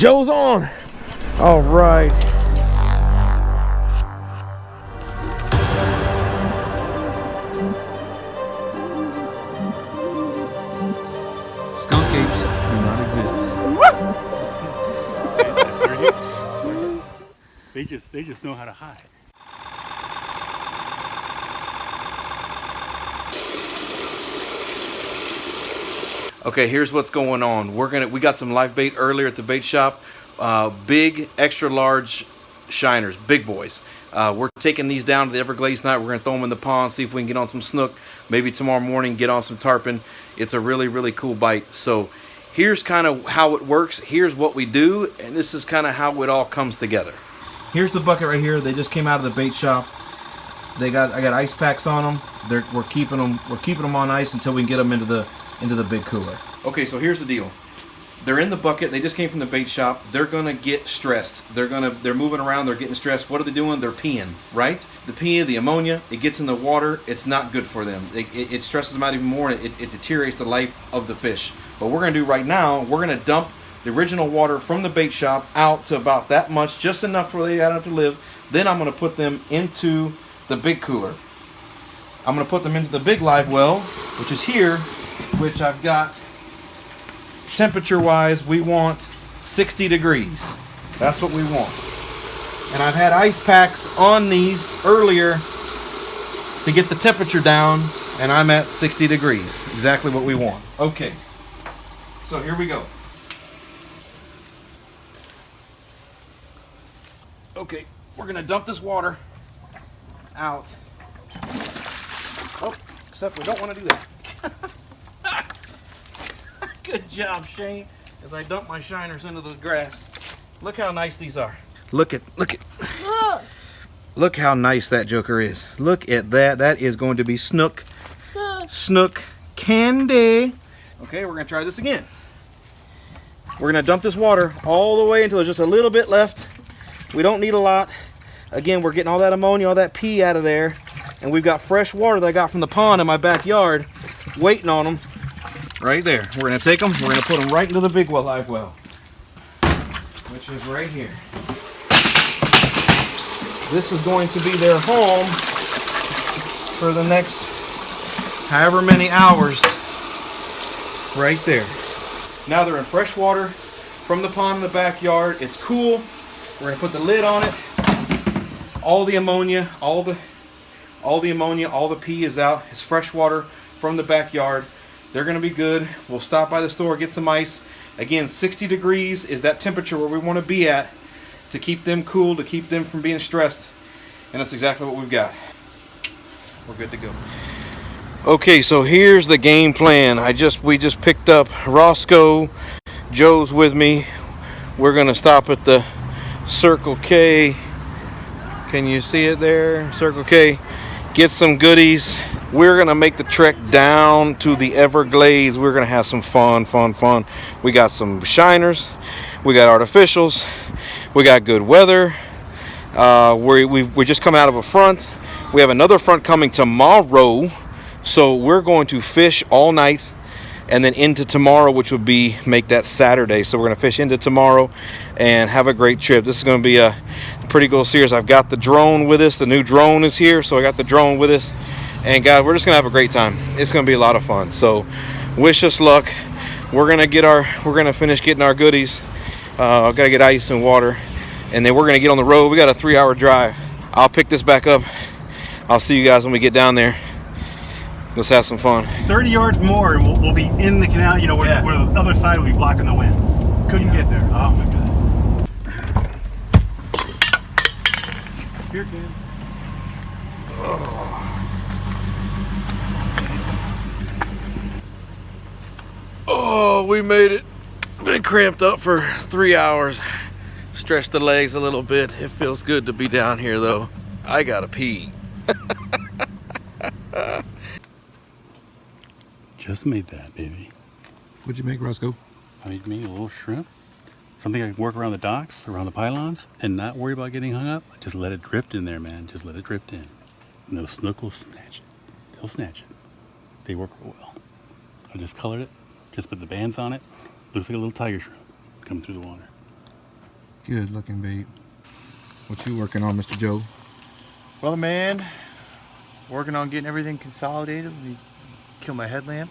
Joe's on. All right. Skunk apes do not exist. They just know how to hide. Okay, here's what's going on. We got some live bait earlier at the bait shop. Big, extra large shiners, big boys. We're taking these down to the Everglades tonight. We're gonna throw them in the pond, see if we can get on some snook. Maybe tomorrow morning get on some tarpon. It's a really, really cool bite. So here's kind of how it works. Here's what we do, and this is kind of how it all comes together. Here's the bucket right here. They just came out of the bait shop. I got ice packs on them. We're keeping them on ice until we can get them into the big cooler. Okay, so here's the deal. They're in the bucket. They just came from the bait shop. They're gonna get stressed. They're moving around. They're getting stressed. What are they doing? They're peeing, right? The pee, the ammonia, it gets in the water. It's not good for them. It stresses them out even more. And it deteriorates the life of the fish. What we're gonna do right now, we're gonna dump the original water from the bait shop out to about that much, just enough where they don't have to live. Then I'm gonna put them into the big cooler. I'm gonna put them into the big live well, which is here, which I've got. Temperature-wise, we want 60 degrees. That's what we want. And I've had ice packs on these earlier to get the temperature down, and I'm at 60 degrees. Exactly what we want. Okay, so here we go. Okay, we're gonna dump this water out. Oh, except we don't want to do that. Good job, Shane, as I dump my shiners into the grass. Look how nice these are. Look how nice that joker is. Look at that. That is going to be snook candy. Okay, we're gonna try this again. We're gonna dump this water all the way until there's just a little bit left. We don't need a lot. Again, we're getting all that ammonia, all that pee out of there, and we've got fresh water that I got from the pond in my backyard waiting on them. Right there. We're going to take them, we're going to put them right into the big well, live well, which is right here. This is going to be their home for the next however many hours. Right there. Now they're in fresh water from the pond in the backyard. It's cool. We're going to put the lid on it. All the ammonia, all the ammonia, all the pee is out. It's fresh water from the backyard. They're going to be good. We'll stop by the store, get some ice. Again, 60 degrees is that temperature where we want to be at to keep them cool, to keep them from being stressed. And that's exactly what we've got. We're good to go. Okay, so here's the game plan. We just picked up Roscoe. Joe's with me. We're going to stop at the Circle K. Can you see it there? Circle K. Get some goodies. We're going to make the trek down to the Everglades. We're going to have some fun. We got some shiners. We got artificials. We got good weather. We just come out of a front. We have another front coming tomorrow. So we're going to fish all night and then into tomorrow, which would make that Saturday. So we're going to fish into tomorrow and have a great trip. This is going to be a pretty cool series. I've got the drone with us. The new drone is here. So I got the drone with us. And guys, we're just gonna have a great time. It's gonna be a lot of fun. So wish us luck. We're gonna finish getting our goodies. I've gotta get ice and water, and then we're gonna get on the road. We got a 3-hour drive. I'll pick this back up. I'll see you guys when we get down there. Let's have some fun. 30 yards more and we'll be in the canal, you know, where the other side will be blocking the wind. Couldn't get there. Oh my god. Here, kid. Oh, we made it. Been cramped up for 3 hours. Stretched the legs a little bit. It feels good to be down here, though. I gotta pee. Just made that, baby. What'd you make, Roscoe? I made me a little shrimp. Something I can work around the docks, around the pylons, and not worry about getting hung up. Just let it drift in there, man. Just let it drift in. And those snook will snatch it. They'll snatch it. They work real well. I just colored it. Just put the bands on it. Looks like a little tiger shrimp coming through the water. Good looking bait. What you working on, Mr. Joe? Well, man, working on getting everything consolidated. Let me kill my headlamp.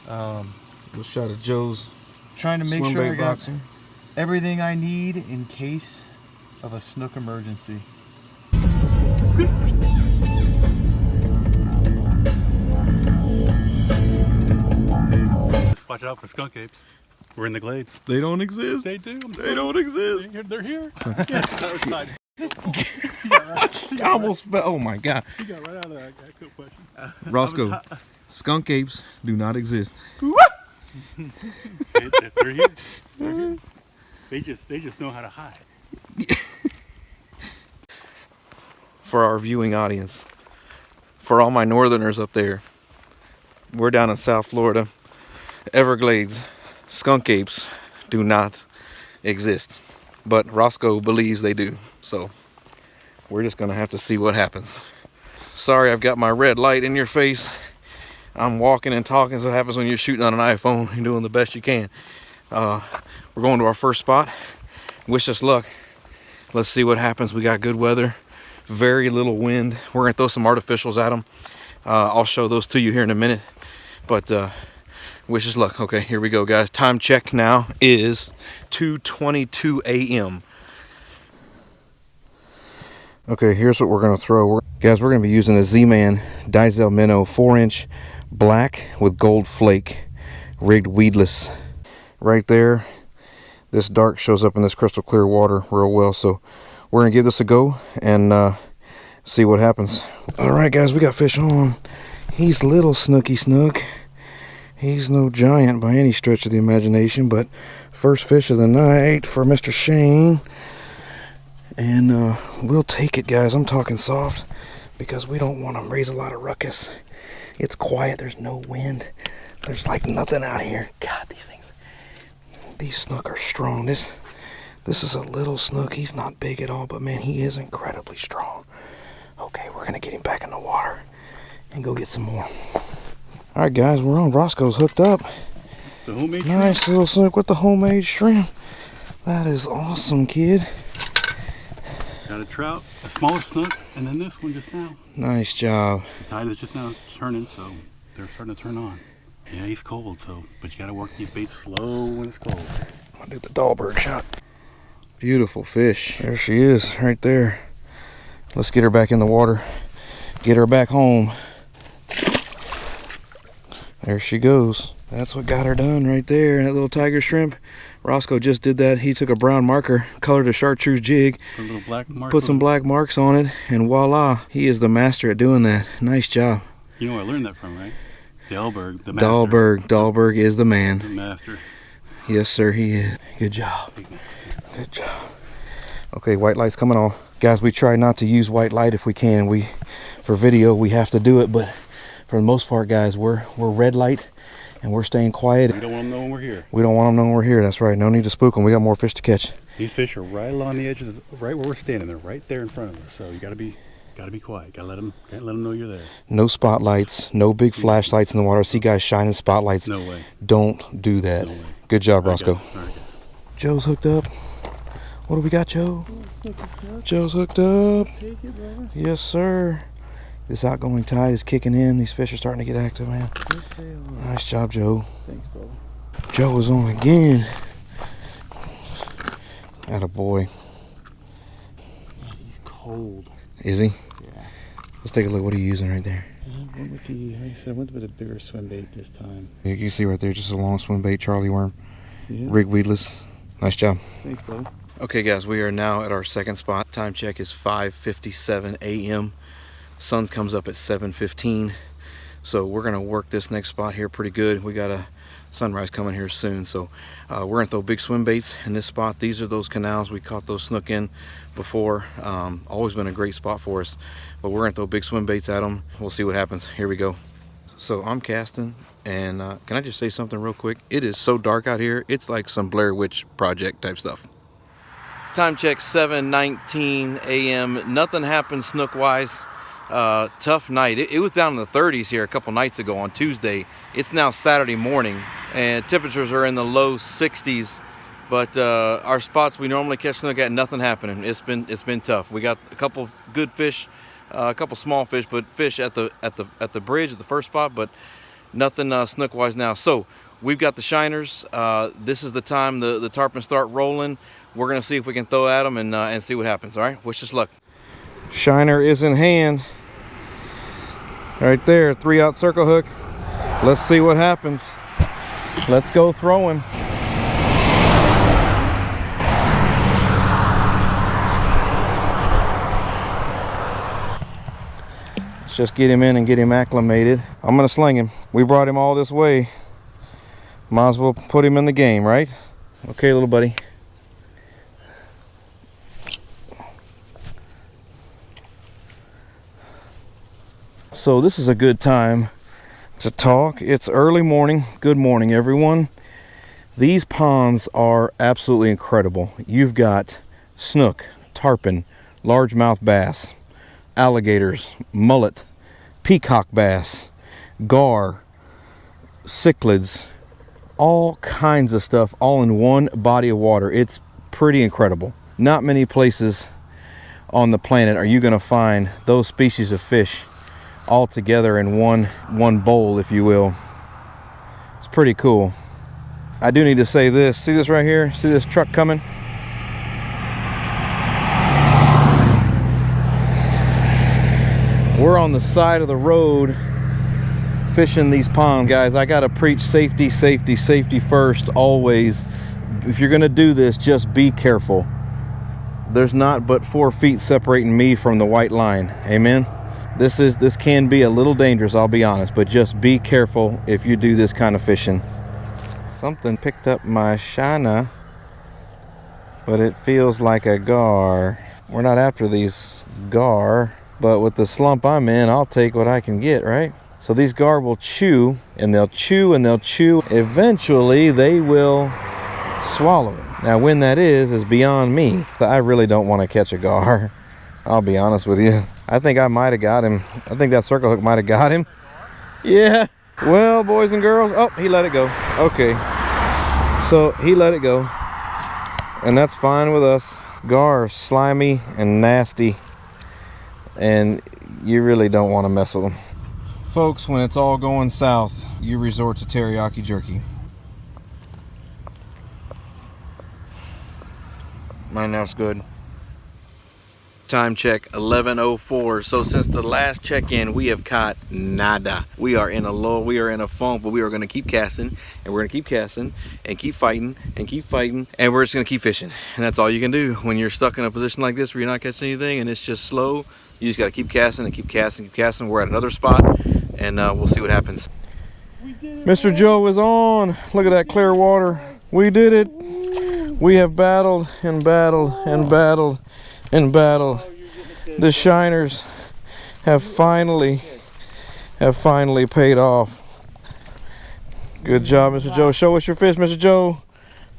Little shot of Joe's Trying to make swim sure I bait got boxing. everything I need in case of a snook emergency. Just watch out for skunk apes. We're in the glades. They don't exist. They do. They don't exist. They're here. I Almost fell. Oh my God. You got right out of that. Good question. Roscoe, skunk apes do not exist. They're here. They're here. They just know how to hide. For our viewing audience, for all my northerners up there, we're down in South Florida, Everglades. Skunk apes do not exist, but Roscoe believes they do, so we're just gonna have to see what happens. Sorry, I've got my red light in your face. I'm walking and talking. That's what happens when you're shooting on an iPhone. You're doing the best you can. We're going to our first spot. Wish us luck. Let's see what happens. We got good weather, very little wind. We're gonna throw some artificials at them. I'll show those to you here in a minute, but wish us luck. Okay, here we go, guys. Time check now is 2:22 a.m. Okay, here's what we're gonna throw. Guys, we're gonna be using a Z-Man Diesel Minnow 4-inch black with gold flake rigged weedless. Right there, this dark shows up in this crystal clear water real well, so we're gonna give this a go and see what happens. All right, guys, we got fish on. He's little Snooky Snook. He's no giant by any stretch of the imagination, but first fish of the night for Mr. Shane. And we'll take it, guys. I'm talking soft because we don't want to raise a lot of ruckus. It's quiet. There's no wind. There's like nothing out here. God, these snook are strong. This is a little snook. He's not big at all, but man, he is incredibly strong. Okay, we're gonna get him back in the water and go get some more. All right, guys, we're on. Roscoe's hooked up. The homemade nice shrimp. Little snook with the homemade shrimp. That is awesome, kid. Got a trout, a smaller snook, and then this one just now. Nice job. The tide is just now turning, so they're starting to turn on. Yeah, he's cold, but you gotta work these baits slow when it's cold. I'll do the Dahlberg shot. Beautiful fish. There she is, right there. Let's get her back in the water. Get her back home. There she goes. That's what got her done right there. That little tiger shrimp. Roscoe just did that. He took a brown marker, colored a chartreuse jig, put some black marks on it, and voila, he is the master at doing that. Nice job. You know where I learned that from, right? Dahlberg, the master. Dahlberg is the man. The master. Yes, sir, he is. Good job. Good job. Okay, white light's coming on. Guys, we try not to use white light if we can. For video, we have to do it, but for the most part, guys, we're red light and we're staying quiet. We don't want them knowing we're here. We don't want them knowing we're here. That's right. No need to spook them. We got more fish to catch. These fish are right along the edges, right where we're standing. They're right there in front of us. So you gotta be quiet. Can't let them know you're there. No spotlights. No big flashlights in the water. See guys shining spotlights. No way. Don't do that. No way. Good job, Roscoe. Right, Joe's hooked up. What do we got, Joe? Joe's hooked up. Take it, brother. Yes, sir. This outgoing tide is kicking in. These fish are starting to get active, man. Nice job, Joe. Thanks, brother. Joe is on again. Attaboy. Yeah, he's cold. Is he? Yeah. Let's take a look. What are you using right there? I went with a bigger swim bait this time. You can see right there, just a long swim bait, Charlie worm. Yeah. Rig weedless. Nice job. Thanks, brother. Okay, guys, we are now at our second spot. Time check is 5:57 a.m. Sun comes up at 7:15. So we're gonna work this next spot here pretty good. We got a sunrise coming here soon, so we're gonna throw big swim baits in this spot. These are those canals we caught those snook in before. Always been a great spot for us, but we're gonna throw big swim baits at them. We'll see what happens. Here we go. So I'm casting, and can I just say something real quick? It is so dark out here. It's like some Blair Witch Project type stuff. Time check 7:19 a.m. Nothing happened snook wise. Tough night. It was down in the 30s here a couple nights ago on Tuesday. It's now Saturday morning and temperatures are in the low 60s But our spots we normally catch snook at, nothing happening. It's been tough. We got a couple good fish, a couple small fish, but fish at the bridge at the first spot, but nothing snook wise now. So we've got the shiners. This is the time the tarpon start rolling. We're gonna see if we can throw at them and see what happens. All right, wish us luck. Shiner is in hand. Right there, 3-aught circle hook. Let's see what happens. Let's go throwing. Let's just get him in and get him acclimated. I'm gonna sling him. We brought him all this way. Might as well put him in the game, right? Okay, little buddy. So this is a good time to talk. It's early morning. Good morning, everyone. These ponds are absolutely incredible. You've got snook, tarpon, largemouth bass, alligators, mullet, peacock bass, gar, cichlids, all kinds of stuff all in one body of water. It's pretty incredible. Not many places on the planet are you going to find those species of fish all together in one bowl, if you will. It's pretty cool. I do need to say this. See this right here? See this truck coming? We're on the side of the road fishing these ponds, guys. I gotta preach safety, safety, safety first, always. If you're gonna do this, just be careful. There's not but 4 feet separating me from the white line. Amen. This can be a little dangerous, I'll be honest, but just be careful if you do this kind of fishing. Something picked up my shiner, but it feels like a gar. We're not after these gar, but with the slump I'm in, I'll take what I can get, right? So these gar will chew, and they'll chew, and they'll chew. Eventually, they will swallow it. Now, when that is beyond me. I really don't want to catch a gar. I'll be honest with you. I think I might have got him. I think that circle hook might have got him. Yeah. Well, boys and girls. Oh, he let it go. Okay. So he let it go. And that's fine with us. Gar are slimy and nasty. And you really don't want to mess with them. Folks, when it's all going south, you resort to teriyaki jerky. Man, that's good. Time check, 11:04. So since the last check-in, we have caught nada. We are in a lull, we are in a funk, but we are going to keep casting, and we're going to keep casting, and keep fighting, and we're just going to keep fishing. And that's all you can do when you're stuck in a position like this where you're not catching anything, and it's just slow. You just got to keep casting and keep casting, keep casting. We're at another spot, and we'll see what happens. Mr. Joe is on. Look at that clear water. We did it. We have battled and battled and battled and battled. The shiners have finally paid off. Good job, Mr. Joe. Show us your fish, Mr. Joe.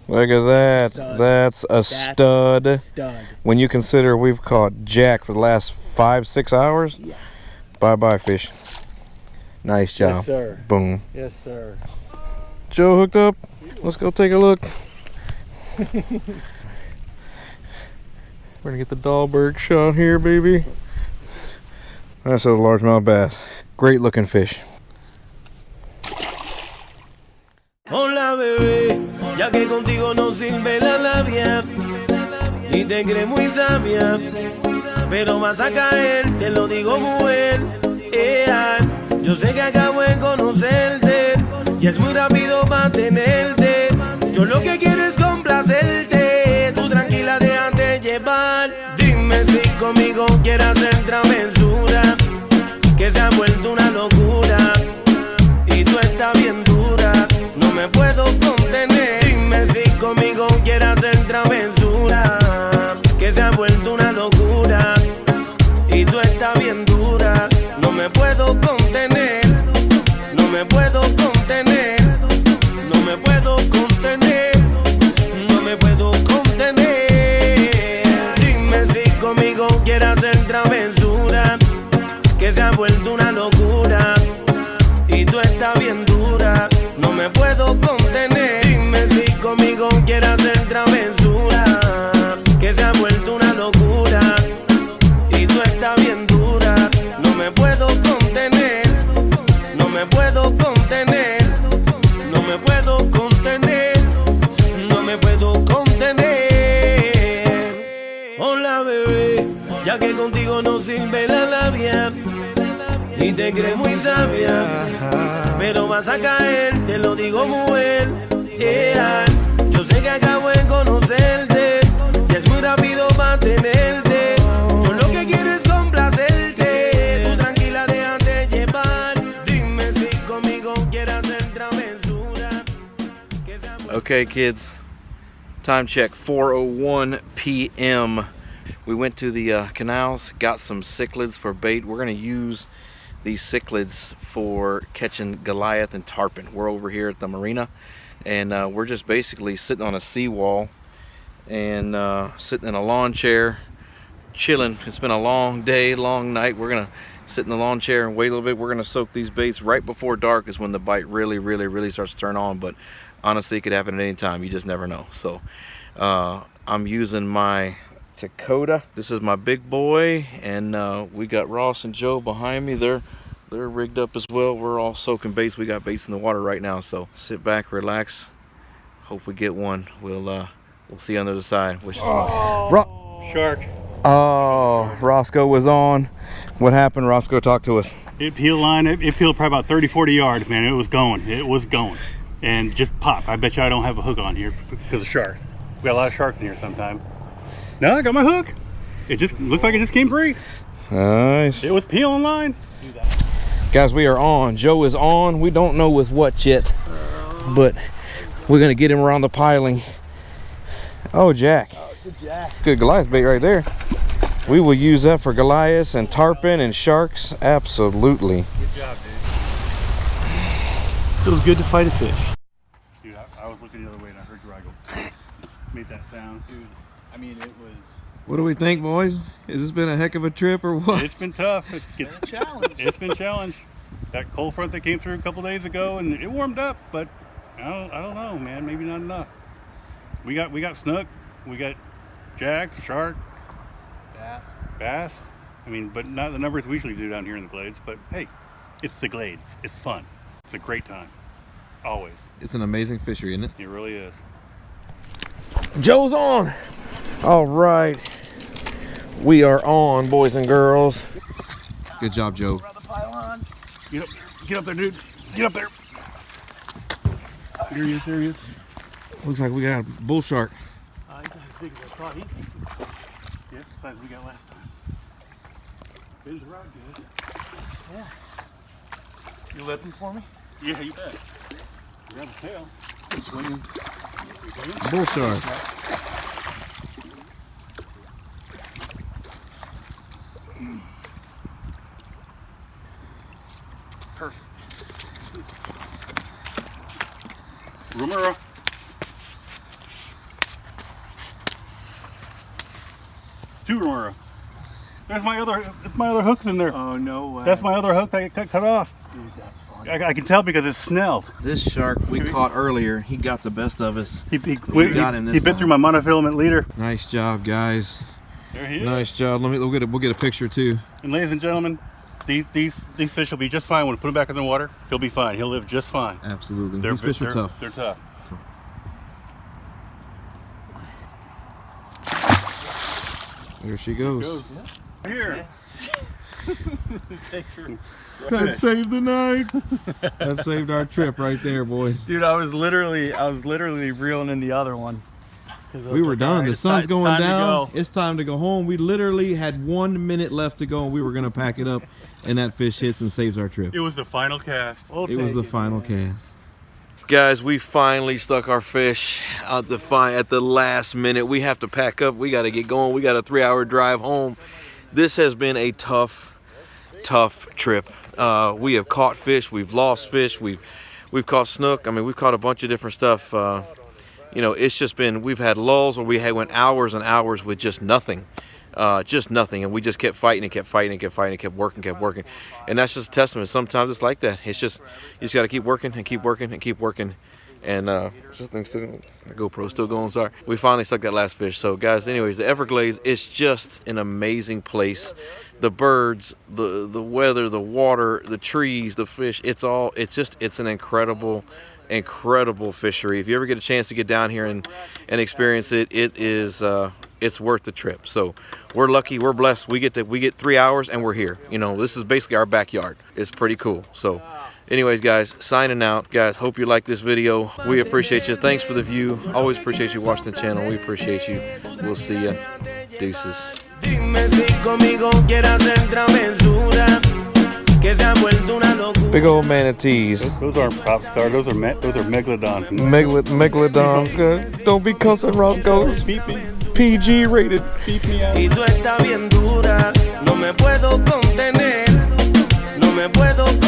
Look at that. That's a stud. When you consider we've caught jack for the last 5-6 hours. Yeah. Bye fish. Nice job. Yes, sir. Boom. Yes, sir. Joe hooked up. Let's go take a look. We're gonna get the Dahlberg shot here, baby. That's a largemouth bass. Great looking fish. Hola bebé, ya que contigo no sirve la labia y te crees muy sabia, pero vas a caer, te lo digo mujer. Yo sé que acabo de conocerte y es muy rápido mantenerte. Yo lo que quiero es complacerte. Tú tranquila, déjate llevar. Dime si conmigo quieres hacer travesura, que se ha vuelto una locura y tú estás bien dura. No me puedo contener. Dime si conmigo quieres hacer travesura, que se ha vuelto una locura y tú estás bien dura. No me puedo contener. No me puedo contener. No me puedo contener. No me puedo contener. Dime si conmigo quieres hacer travesura, que se ha vuelto una locura ya que contigo no sirve la labia y te crees muy sabia, pero vas a caer, te lo digo mujer. Yeah. Yo sé que acabo de conocerte y es muy rápido mantenerte. Yo lo que quiero es complacerte. Tú tranquila, déjate llevar. Dime si conmigo quieres hacer travesura. Okay, kids. Time check, 4:01 p.m. We went to the canals, got some cichlids for bait. We're gonna use these cichlids for catching Goliath and tarpon. We're over here at the marina, and we're just basically sitting on a seawall and sitting in a lawn chair, chilling. It's been a long day, long night. We're gonna sit in the lawn chair and wait a little bit. We're gonna soak these baits. Right before dark is when the bite really starts to turn on, but honestly, it could happen at any time. You just never know. So I'm using my Dakota. This is my big boy, and we got Ross and Joe behind me. They're rigged up as well. We're all soaking baits. We got baits in the water right now, so sit back, relax. Hope we get one. We'll see you on the other side. Shark. Oh, Roscoe was on. What happened? Roscoe, talk to us. It peeled line. It peeled probably about 30-40 yards, man. It was going. And just popped. I bet you I don't have a hook on here because of sharks. We got a lot of sharks in here sometime. No, I got my hook. It just looks like it just came free. Nice. It was peeling line. Guys, we are on. Joe is on. We don't know with what yet, but we're gonna get him around the piling. Oh, Jack. Oh, good Jack. Good Goliath bait right there. We will use that for Goliaths and tarpon and sharks. Absolutely. Good job, dude. Feels good to fight a fish. Dude, I was looking the other way and I heard your eye go. Made that sound. Dude, I mean, it was... What do we think, boys? Has this been a heck of a trip or what? It's been tough. It's a challenge. It's been a challenge. That cold front that came through a couple days ago, and it warmed up, but I don't know, man. Maybe not enough. We got snook, we got jacks, shark, bass. I mean, but not the numbers we usually do down here in the Glades. But hey, it's the Glades. It's fun. It's a great time. Always. It's an amazing fishery, isn't it? It really is. Joe's on. All right. We are on, boys and girls. Good job, Joe. Get up there, dude. Get up there. There he is. Looks like we got a bull shark. He's not as big as I thought he thinks. Yeah, size we got last time. Bends the rod good. Yeah. You lip him for me? Yeah, you bet. Grab the tail. Swing. Bull shark. Perfect. Rumora. Two rumora. There's my other hooks in there. Oh, no way. That's my other hook that I cut off. Dude, that's funny. I can tell because it's snelled. This shark we caught earlier, he got the best of us. He got him this He bit time. through my monofilament leader. Nice job, guys. There he is. Nice job. We'll get a picture too. And ladies and gentlemen, these fish will be just fine when we put him back in the water. He'll be fine. He'll live just fine. Absolutely. These fish are tough. They're tough. There she goes. Here. Thanks for... That saved the night. That saved our trip right there, boys. Dude, I was literally reeling in the other one. We were done. The sun's going down. Go. It's time to go home. We literally had 1 minute left to go, and we were gonna pack it up, and that fish hits and saves our trip. It was the final cast. It was the final cast. Guys, we finally stuck our fish out at the last minute. We have to pack up. We got to get going. We got a 3-hour drive home. This has been a tough trip. We have caught fish. We've lost fish. We've caught snook. I mean, we've caught a bunch of different stuff. You know, it's just been, we've had lulls where we went hours and hours with just nothing. And we just kept fighting and kept working. And that's just a testament. Sometimes it's like that. It's just, you just got to keep working and keep working. And the GoPro's still going, sorry. We finally stuck that last fish. So guys, anyways, the Everglades, it's just an amazing place. The birds, the weather, the water, the trees, the fish, it's an incredible fishery. If you ever get a chance to get down here and experience it, it is it's worth the trip. So we're lucky, we're blessed. We get 3 hours and we're here. You know, this is basically our backyard. It's pretty cool. So anyways, guys, signing out. Guys, hope you like this video. We appreciate you. Thanks for the view. Always appreciate you watching the channel. We appreciate you. We'll see you. Deuces. Dime si conmigo quieres hacer travesura, que se ha vuelto una locura. Big old manatees. Those aren't prop stars. Those are megalodons. Megalodons. Don't be cussing, Roscoe's. PG rated. Y tú estás bien dura, no me puedo contener, no me puedo contener.